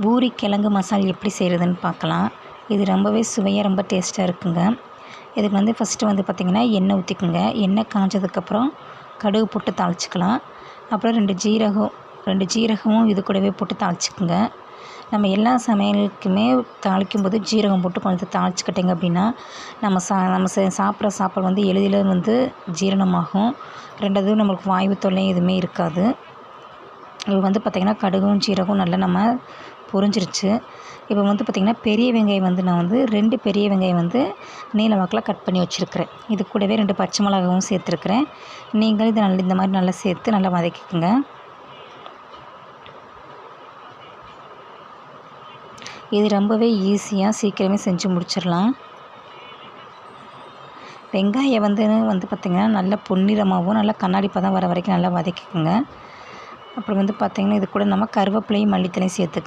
பூரி கிழங்கு மசால் எப்படி செய்கிறதுன்னு பார்க்கலாம். இது ரொம்பவே சுவையாக ரொம்ப டேஸ்ட்டாக இருக்குங்க. இதுக்கு வந்து ஃபஸ்ட்டு வந்து பார்த்திங்கன்னா எண்ணெய் ஊற்றிக்குங்க. எண்ணெய் காஞ்சதுக்கப்புறம் கடுகு போட்டு தாளிச்சிக்கலாம். அப்புறம் 2 ஜீரகமும் இது கூடவே போட்டு தாளிச்சிக்குங்க. நம்ம எல்லா சமையலுக்குமே தாளிக்கும்போது ஜீரகம் போட்டு கொஞ்சம் தாளிச்சிக்கிட்டிங்க அப்படின்னா நம்ம சாப்பிட்ற சாப்பாடு வந்து எளிதில் வந்து ஜீரணமாகும். 2வது நம்மளுக்கு வாய்வு தொல்லை எதுவுமே இருக்காது. இது வந்து பார்த்திங்கன்னா கடுகும் ஜீரகம் நல்லா நம்ம பொரிஞ்சிருச்சு. இப்போ வந்து பார்த்திங்கன்னா பெரிய வெங்காயம் வந்து நான் வந்து 2 பெரிய வெங்காயம் வந்து நீல வாக்கில் கட் பண்ணி வச்சுருக்கிறேன். இது கூடவே 2 பச்சை மிளகாவும் சேர்த்துருக்குறேன். நீங்களும் இதை இந்த மாதிரி நல்லா சேர்த்து நல்லா வதக்கிக்குங்க. இது ரொம்பவே ஈஸியாக சீக்கிரமே செஞ்சு முடிச்சிடலாம். வெங்காயம் வந்து பார்த்திங்கன்னா நல்லா பொன்னிறமாகவும் நல்லா கண்ணாடி பதம் வர வரைக்கும் நல்லா வதக்கிக்குங்க. அப்புறம் வந்து பார்த்திங்கன்னா இது கூட நம்ம கருவேப்பிலையும் மல்லித்தலையும் சேர்த்துக்கணும்.